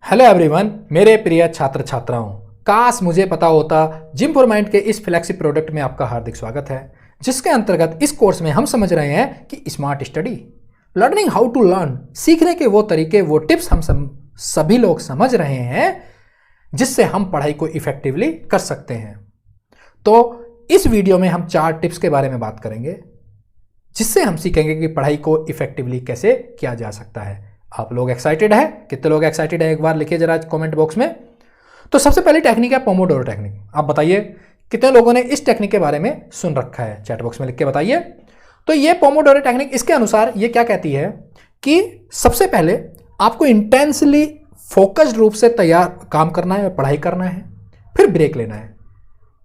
Hello everyone, मेरे प्रिय छात्र छात्राओं, काश मुझे पता होता। जिम फॉर माइंड के इस फ्लैगशिप प्रोडक्ट में आपका हार्दिक स्वागत है, जिसके अंतर्गत इस कोर्स में हम समझ रहे हैं कि smart study, learning how to learn, सीखने के वो तरीके, वो टिप्स हम सभी लोग समझ रहे हैं जिससे हम पढ़ाई को इफेक्टिवली कर सकते हैं। तो इस वीडियो में हम 4 टिप्स के बारे में बात करेंगे जिससे हम सीखेंगे कि पढ़ाई को इफेक्टिवली कैसे किया जा सकता है। आप लोग एक्साइटेड है? कितने लोग एक्साइटेड है एक बार लिखिए जरा कमेंट बॉक्स में। तो सबसे पहली टेक्निक है पोमोडोरो टेक्निक। आप बताइए कितने लोगों ने इस टेक्निक के बारे में सुन रखा है, चैट बॉक्स में लिख के बताइए। तो ये पोमोडोरो टेक्निक, इसके अनुसार ये क्या कहती है कि सबसे पहले आपको इंटेंसली फोकस्ड रूप से तैयार काम करना है, पढ़ाई करना है, फिर ब्रेक लेना है,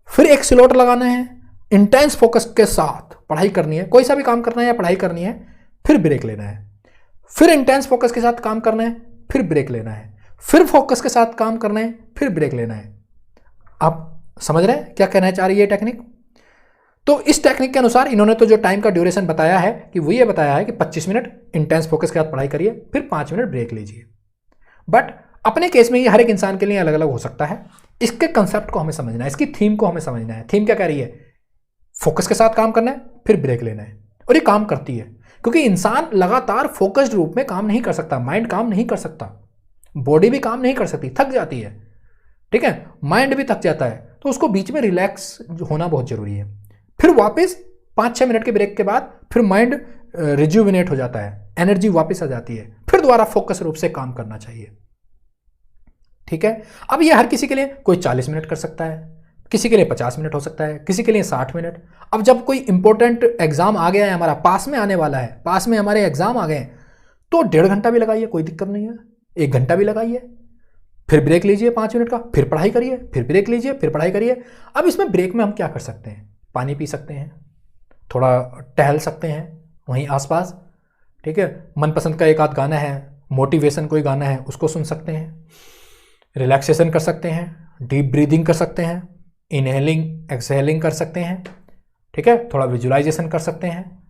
फिर एक स्लॉट लगाना है, इंटेंस फोकस के साथ पढ़ाई करनी है, कोई सा भी काम करना है या पढ़ाई करनी है, फिर ब्रेक लेना है, फिर इंटेंस फोकस के साथ काम करना है, फिर ब्रेक लेना है, फिर फोकस के साथ काम करना है, फिर ब्रेक लेना है। आप समझ रहे हैं क्या कहना चाह रही है टेक्निक? तो इस टेक्निक के अनुसार इन्होंने तो जो टाइम का ड्यूरेशन बताया है कि वो ये बताया है कि 25 मिनट इंटेंस फोकस के साथ पढ़ाई करिए, फिर 5 मिनट ब्रेक लीजिए। बट अपने केस में ये हर एक इंसान के लिए अलग अलग हो सकता है। इसके कंसेप्ट को हमें समझना है, इसकी थीम को हमें समझना है। थीम क्या कह रही है? फोकस के साथ काम करना है, फिर ब्रेक लेना है। और ये काम करती है क्योंकि इंसान लगातार फोकस्ड रूप में काम नहीं कर सकता, माइंड काम नहीं कर सकता, बॉडी भी काम नहीं कर सकती, थक जाती है। ठीक है, माइंड भी थक जाता है, तो उसको बीच में रिलैक्स होना बहुत जरूरी है। फिर वापस 5-6 मिनट के ब्रेक के बाद फिर माइंड रिजुविनेट हो जाता है, एनर्जी वापस आ जाती है, फिर दोबारा फोकस रूप से काम करना चाहिए। ठीक है, अब ये हर किसी के लिए, कोई 40 मिनट कर सकता है, किसी के लिए 50 मिनट हो सकता है, किसी के लिए 60 मिनट। अब जब कोई इंपॉर्टेंट एग्जाम आ गया है, हमारा पास में आने वाला है, पास में हमारे एग्जाम आ गए, तो 1.5 घंटा भी लगाइए, कोई दिक्कत नहीं है। 1 घंटा भी लगाइए, फिर ब्रेक लीजिए 5 मिनट का, फिर पढ़ाई करिए, फिर ब्रेक लीजिए, फिर पढ़ाई करिए। अब इसमें ब्रेक में हम क्या कर सकते हैं? पानी पी सकते हैं, थोड़ा टहल सकते हैं वहीं आसपास। ठीक है, मनपसंद का एक आध गाना है, मोटिवेशन कोई गाना है उसको सुन सकते हैं, रिलैक्सेशन कर सकते हैं, डीप ब्रीदिंग कर सकते हैं, इनहेलिंग एक्सहेलिंग कर सकते हैं। ठीक है, थोड़ा विजुअलाइजेशन कर सकते हैं।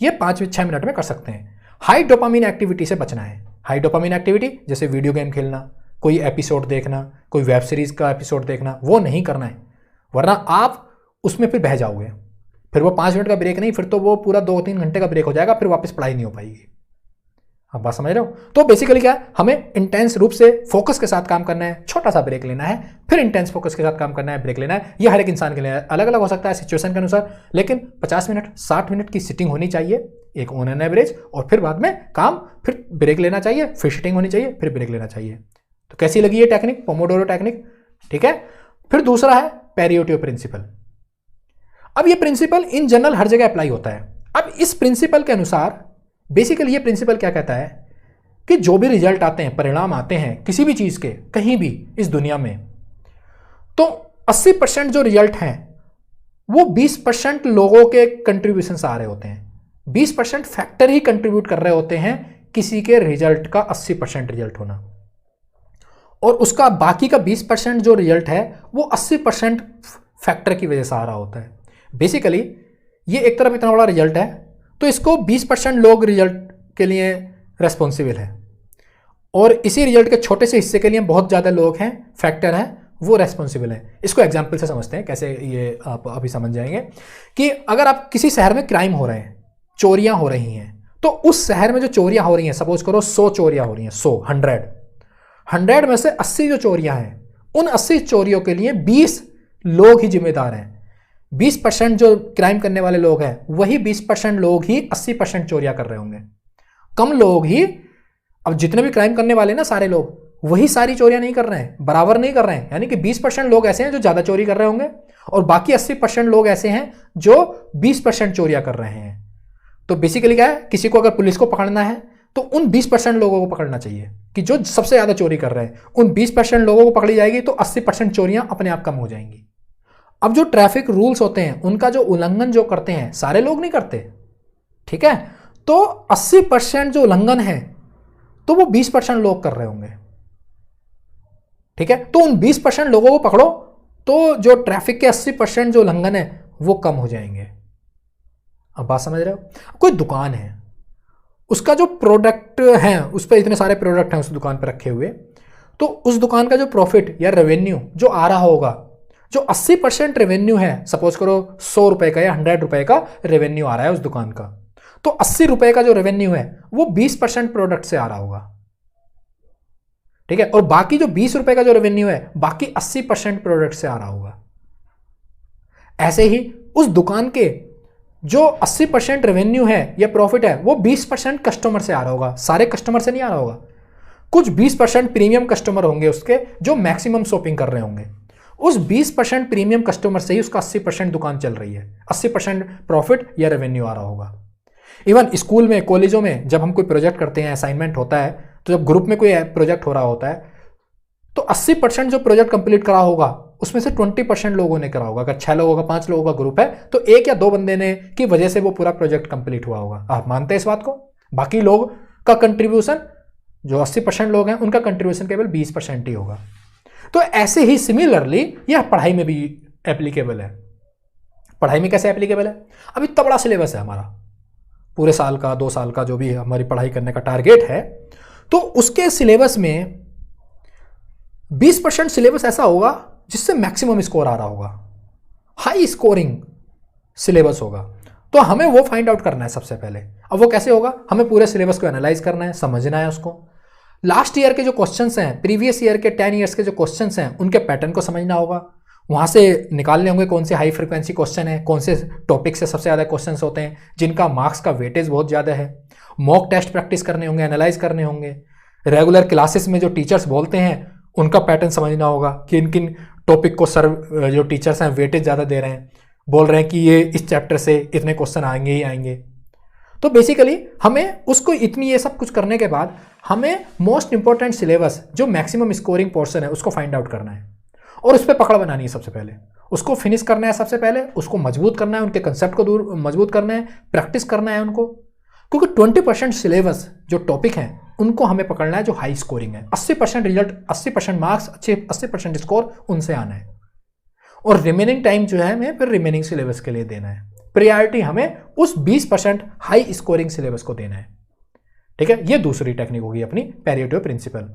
ये 5-6 मिनट में कर सकते हैं। हाई डोपामिन एक्टिविटी से बचना है। हाई डोपामिन एक्टिविटी जैसे वीडियो गेम खेलना, कोई एपिसोड देखना, कोई वेब सीरीज का एपिसोड देखना, वो नहीं करना है, वरना आप उसमें फिर बह जाओगे। फिर वो 5 मिनट का ब्रेक नहीं, फिर तो वो पूरा 2-3 घंटे का ब्रेक हो जाएगा, फिर वापस पढ़ाई नहीं हो पाएगी। आप बात समझ रहे हो? तो बेसिकली क्या है, हमें इंटेंस रूप से फोकस के साथ काम करना है, छोटा सा ब्रेक लेना है, फिर इंटेंस फोकस के साथ काम करना है, ब्रेक लेना है। ये हर एक इंसान के लिए अलग अलग हो सकता है सिचुएशन के अनुसार, लेकिन 50 मिनट 60 मिनट की सिटिंग होनी चाहिए एक ऑन एन एवरेज, और फिर बाद में काम, फिर ब्रेक लेना चाहिए, फिर सिटिंग होनी चाहिए, फिर ब्रेक लेना चाहिए। तो कैसी लगी ये टेक्निक, पोमोडोरो टेक्निक? ठीक है, फिर दूसरा है पेरियोटो प्रिंसिपल। अब ये प्रिंसिपल इन जनरल हर जगह अप्लाई होता है। अब इस प्रिंसिपल के अनुसार बेसिकली ये प्रिंसिपल क्या कहता है कि जो भी रिजल्ट आते हैं, परिणाम आते हैं किसी भी चीज के, कहीं भी इस दुनिया में, तो 80% जो रिजल्ट हैं वो 20% लोगों के कंट्रीब्यूशन से आ रहे होते हैं। 20% फैक्टर ही कंट्रीब्यूट कर रहे होते हैं किसी के रिजल्ट का 80% रिजल्ट होना, और उसका बाकी का 20% जो रिजल्ट है वो 80% फैक्टर की वजह से आ रहा होता है। बेसिकली ये एक तरफ इतना बड़ा रिजल्ट है, तो इसको 20% लोग रिजल्ट के लिए रेस्पॉन्सिबल है, और इसी रिजल्ट के छोटे से हिस्से के लिए बहुत ज़्यादा लोग हैं, फैक्टर हैं, वो रेस्पॉन्सिबल है। इसको एग्जाम्पल से समझते हैं कैसे, ये आप अभी समझ जाएंगे कि अगर आप किसी शहर में क्राइम हो रहे हैं, चोरियां हो रही हैं, तो उस शहर में जो चोरियां हो रही हैं, सपोज करो 100 चोरियां हो रही हैं, 100 में से 80 जो चोरियां हैं, उन 80 चोरियों के लिए 20 लोग ही जिम्मेदार हैं। 20% जो क्राइम करने वाले लोग हैं, वही 20% लोग ही 80% चोरियां कर रहे होंगे। कम लोग ही, अब जितने भी क्राइम करने वाले ना सारे लोग, वही सारी चोरियां नहीं कर रहे हैं, बराबर नहीं कर रहे हैं। यानी कि 20% लोग ऐसे हैं जो ज्यादा चोरी कर रहे होंगे, और बाकी 80% लोग ऐसे हैं जो 20% चोरियां कर रहे हैं। तो बेसिकली क्या है, किसी को अगर पुलिस को पकड़ना है तो उन 20% लोगों को पकड़ना चाहिए कि जो सबसे ज्यादा चोरी कर रहे हैं, उन 20% लोगों को पकड़ी जाएगी, तो 80% चोरियां अपने आप कम हो जाएंगी। अब जो ट्रैफिक रूल्स होते हैं उनका जो उल्लंघन जो करते हैं, सारे लोग नहीं करते, ठीक है, तो 80% जो उल्लंघन है तो वो 20% लोग कर रहे होंगे। ठीक है, तो उन 20% लोगों को पकड़ो, तो जो ट्रैफिक के 80% जो उल्लंघन है वो कम हो जाएंगे। अब बात समझ रहे हो? कोई दुकान है, उसका जो प्रोडक्ट है, उस पर इतने सारे प्रोडक्ट हैं उस दुकान पर रखे हुए, तो उस दुकान का जो प्रॉफिट या रेवेन्यू जो आ रहा होगा, जो 80% रेवेन्यू है, सपोज करो 100 रुपए का या 100 रुपए का रेवेन्यू आ रहा है उस दुकान का, तो 80 रुपए का जो रेवेन्यू है वो 20% प्रोडक्ट से आ रहा होगा, ठीक है। और बाकी जो 20 रुपए का जो रेवेन्यू है, बाकी 80% प्रोडक्ट से आ रहा होगा। ऐसे ही उस दुकान के जो 80% रेवेन्यू है या प्रॉफिट है, वो 20% कस्टमर से आ रहा होगा, सारे कस्टमर से नहीं आ रहा होगा। कुछ 20% प्रीमियम कस्टमर होंगे उसके, जो मैक्सिमम शॉपिंग कर रहे होंगे। उस 20% प्रीमियम कस्टमर से ही उसका 80% दुकान चल रही है, 80% प्रॉफिट या रेवेन्यू आ रहा होगा। इवन स्कूल में, कॉलेजों में जब हम कोई प्रोजेक्ट करते हैं, असाइनमेंट होता है, तो जब ग्रुप में कोई प्रोजेक्ट हो रहा होता है, तो 80% जो प्रोजेक्ट कंप्लीट करा होगा उसमें से 20% लोगों ने करा होगा। अगर 6 लोगों का, 5 लोगों का ग्रुप है, तो 1 या 2 बंदे ने की वजह से वो पूरा प्रोजेक्ट कंप्लीट हुआ होगा। आप मानते हैं इस बात को? बाकी लोग का कंट्रीब्यूशन, जो 80% लोग हैं उनका कंट्रीब्यूशन केवल 20% ही होगा। तो ऐसे ही सिमिलरली यह पढ़ाई में भी एप्लीकेबल है। पढ़ाई में कैसे एप्लीकेबल है? अब इतना बड़ा सिलेबस है हमारा, पूरे साल का, 2 साल का, जो भी हमारी पढ़ाई करने का टारगेट है, तो उसके सिलेबस में 20% सिलेबस ऐसा होगा जिससे मैक्सिमम स्कोर आ रहा होगा, हाई स्कोरिंग सिलेबस होगा। तो हमें वो फाइंड आउट करना है सबसे पहले। अब वो कैसे होगा? हमें पूरे सिलेबस को एनालाइज करना है, समझना है उसको। लास्ट ईयर के जो क्वेश्चंस हैं, प्रीवियस ईयर के 10 ईयर्स के जो क्वेश्चंस हैं, उनके पैटर्न को समझना होगा। वहाँ से निकालने होंगे कौन से हाई फ्रिक्वेंसी क्वेश्चन है, कौन से टॉपिक से सबसे ज़्यादा क्वेश्चंस होते हैं, जिनका मार्क्स का वेटेज बहुत ज़्यादा है। मॉक टेस्ट प्रैक्टिस करने होंगे, एनालाइज करने होंगे। रेगुलर क्लासेस में जो टीचर्स बोलते हैं उनका पैटर्न समझना होगा कि इन किन टॉपिक को सर जो टीचर्स हैं वेटेज ज़्यादा दे रहे हैं, बोल रहे हैं कि ये इस चैप्टर से इतने क्वेश्चन आएंगे ही आएंगे। तो बेसिकली हमें उसको इतनी ये सब कुछ करने के बाद हमें मोस्ट इंपॉर्टेंट सिलेबस, जो मैक्सिमम स्कोरिंग पोर्शन है, उसको फाइंड आउट करना है और उस पर पकड़ बनानी है। सबसे पहले उसको फिनिश करना है, सबसे पहले उसको मजबूत करना है, उनके कंसेप्ट को दूर मजबूत करना है, प्रैक्टिस करना है उनको। क्योंकि 20% सिलेबस जो टॉपिक हैं उनको हमें पकड़ना है जो हाई स्कोरिंग है। 80% रिजल्ट, 80% मार्क्स, 80% स्कोर उनसे आना है। और रिमेनिंग टाइम जो है हमें फिर रिमेनिंग सिलेबस के लिए देना है। प्रायोरिटी हमें उस 20% हाई स्कोरिंग सिलेबस को देना है, ठीक है। ये दूसरी टेक्निक होगी अपनी पैरेटो प्रिंसिपल,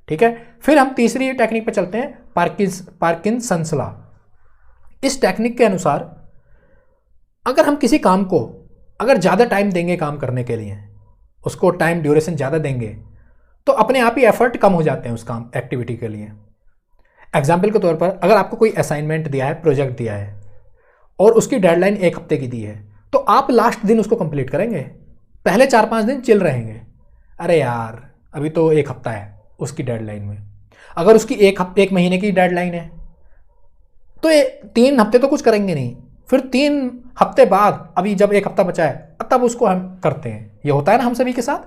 ठीक है। फिर हम तीसरी टेक्निक पे चलते हैं, पार्किंसंस लॉ। इस टेक्निक के अनुसार अगर हम किसी काम को अगर ज़्यादा टाइम देंगे काम करने के लिए, उसको टाइम ड्यूरेशन ज़्यादा देंगे, तो अपने आप ही एफर्ट कम हो जाते हैं उस काम एक्टिविटी के लिए। एग्जाम्पल के तौर पर अगर आपको कोई असाइनमेंट दिया है, प्रोजेक्ट दिया है और उसकी डेडलाइन 1 हफ्ते की दी है, तो आप लास्ट दिन उसको कंप्लीट करेंगे, पहले 4-5 दिन चिल रहेंगे, अरे यार अभी तो 1 हफ्ता है उसकी डेडलाइन में। अगर उसकी 1 महीने की डेडलाइन है तो 3 हफ्ते तो कुछ करेंगे नहीं, फिर 3 हफ्ते बाद अभी जब 1 हफ्ता बचा है तब उसको हम करते हैं। ये होता है ना हम सभी के साथ।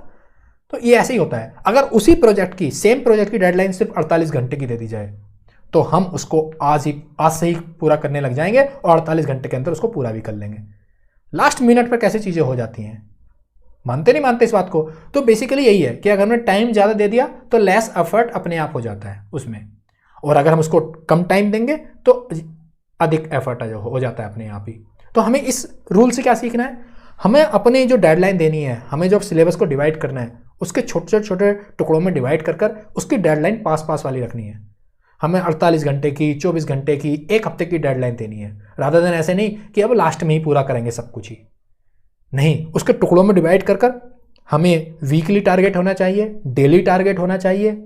तो ये ऐसे ही होता है। अगर उसी प्रोजेक्ट की, सेम प्रोजेक्ट की डेडलाइन सिर्फ 48 घंटे की दे दी जाए, तो हम उसको आज से ही पूरा करने लग जाएंगे और 48 घंटे के अंदर उसको पूरा भी कर लेंगे। लास्ट मिनट पर कैसे चीज़ें हो जाती हैं, मानते नहीं मानते इस बात को? तो बेसिकली यही है कि अगर हमने टाइम ज़्यादा दे दिया तो लेस एफर्ट अपने आप हो जाता है उसमें, और अगर हम उसको कम टाइम देंगे तो अधिक एफर्ट हो जाता है अपने आप ही। तो हमें इस रूल से क्या सीखना है? हमें अपने जो डेडलाइन देनी है, हमें जो सिलेबस को डिवाइड करना है, उसके छोटे छोटे टुकड़ों में डिवाइड कर उसकी डेडलाइन पास वाली रखनी है। हमें 48 घंटे की, 24 घंटे की, 1 हफ्ते की डेडलाइन देनी है, रादर देन ऐसे नहीं कि अब लास्ट में ही पूरा करेंगे सब कुछ ही। नहीं, उसके टुकड़ों में डिवाइड कर हमें वीकली टारगेट होना चाहिए, डेली टारगेट होना चाहिए।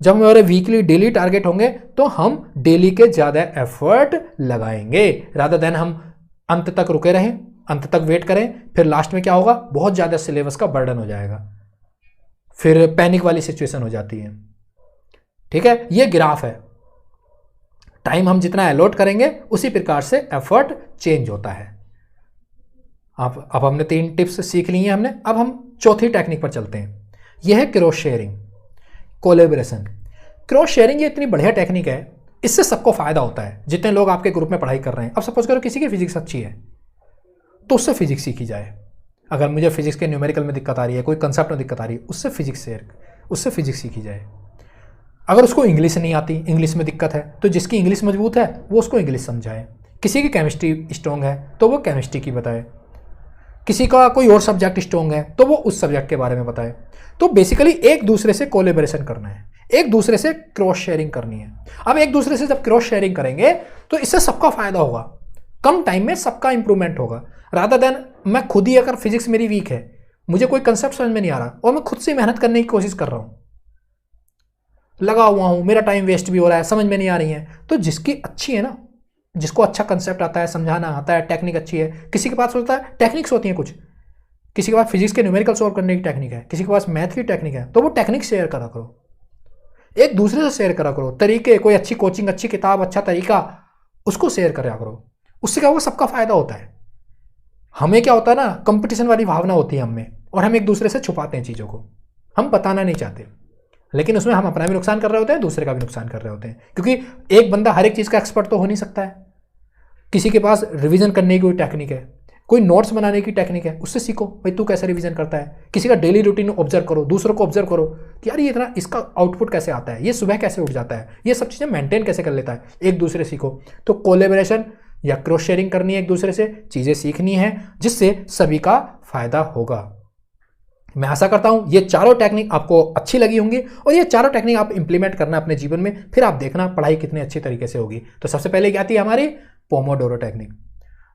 जब हमारे वीकली डेली टारगेट होंगे तो हम डेली के ज़्यादा एफर्ट लगाएंगे, रादर देन हम अंत तक रुके रहें, अंत तक वेट करें, फिर लास्ट में क्या होगा, बहुत ज़्यादा सिलेबस का बर्डन हो जाएगा, फिर पैनिक वाली सिचुएशन हो जाती है, ठीक है। ये ग्राफ है, टाइम हम जितना अलॉट करेंगे उसी प्रकार से एफर्ट चेंज होता है। अब हमने 3 टिप्स सीख ली हैं हमने। अब हम चौथी टेक्निक पर चलते हैं। यह है cross sharing, collaboration. Cross sharing ये इतनी बढ़िया टेक्निक है, इससे सबको फायदा होता है जितने लोग आपके ग्रुप में पढ़ाई कर रहे हैं। अब सपोज करो किसी की फिजिक्स अच्छी है तो उससे फिजिक्स सीखी जाए। अगर मुझे फिजिक्स के न्यूमेरिकल में दिक्कत आ रही है, कोई कंसेप्ट में दिक्कत आ रही है, उससे फिजिक्स सीखी जाए। अगर उसको इंग्लिश नहीं आती, इंग्लिश में दिक्कत है, तो जिसकी इंग्लिश मजबूत है वो उसको इंग्लिश समझाए। किसी की केमिस्ट्री स्ट्रॉन्ग है तो वो केमिस्ट्री की बताए, किसी का कोई और सब्जेक्ट स्ट्रॉन्ग है तो वो उस सब्जेक्ट के बारे में बताए। तो बेसिकली एक दूसरे से कोलैबोरेशन करना है, एक दूसरे से क्रॉस शेयरिंग करनी है। अब एक दूसरे से जब क्रॉस शेयरिंग करेंगे तो इससे सबका फायदा होगा, कम टाइम में सबका इंप्रूवमेंट होगा। रादर देन मैं खुद ही, अगर फिजिक्स मेरी वीक है, मुझे कोई कंसेप्ट समझ में नहीं आ रहा और मैं खुद से मेहनत करने की कोशिश कर रहा हूं, लगा हुआ हूं, मेरा टाइम वेस्ट भी हो रहा है, समझ में नहीं आ रही है, तो जिसकी अच्छी है ना, जिसको अच्छा कंसेप्ट आता है, समझाना आता है, टेक्निक अच्छी है, किसी के पास होता है टेक्निक्स होती हैं कुछ, किसी के पास फिजिक्स के न्यूमेरिकल सॉल्व करने की टेक्निक है, किसी के पास मैथ की टेक्निक है, तो वो टेक्निक शेयर करा करो, एक दूसरे से शेयर करा करो तरीके, कोई अच्छी कोचिंग, अच्छी किताब, अच्छा तरीका, उसको शेयर करा करो। उससे क्या होगा, सबका फायदा होता है। हमें क्या होता है ना, कंपटीशन वाली भावना होती है हमें, और हम एक दूसरे से छुपाते हैं चीज़ों को, हम बताना नहीं चाहते, लेकिन उसमें हम अपना भी नुकसान कर रहे होते हैं, दूसरे का भी नुकसान कर रहे होते हैं, क्योंकि एक बंदा हर एक चीज़ का एक्सपर्ट तो हो नहीं सकता है। किसी के पास रिवीजन करने की कोई टेक्निक है, कोई नोट्स बनाने की टेक्निक है, उससे सीखो भाई तू कैसे रिवीजन करता है। किसी का डेली रूटीन ऑब्जर्व करो, दूसरों को ऑब्जर्व करो कि यार ये इतना इसका आउटपुट कैसे आता है, ये सुबह कैसे उठ जाता है, ये सब चीज़ें मेंटेन कैसे कर लेता है, एक दूसरे सीखो। तो कोलेबरेशन या क्रॉस शेयरिंग करनी है, एक दूसरे से चीज़ें सीखनी है, जिससे सभी का फायदा होगा। मैं आशा करता हूं ये चारों टेक्निक आपको अच्छी लगी होंगी और ये चारों टेक्निक आप इंप्लीमेंट करना अपने जीवन में, फिर आप देखना पढ़ाई कितने अच्छी तरीके से होगी। तो सबसे पहले क्या थी हमारी पोमोडोरो टेक्निक,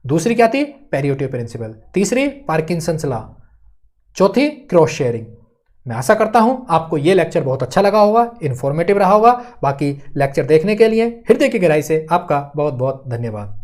दूसरी क्या थी पेरियोटिव प्रिंसिपल, तीसरी पार्किंसंस लॉ, चौथी क्रॉस शेयरिंग। मैं आशा करता हूं आपको ये लेक्चर बहुत अच्छा लगा होगा, इन्फॉर्मेटिव रहा होगा। बाकी लेक्चर देखने के लिए हृदय की गहराई से आपका बहुत बहुत धन्यवाद।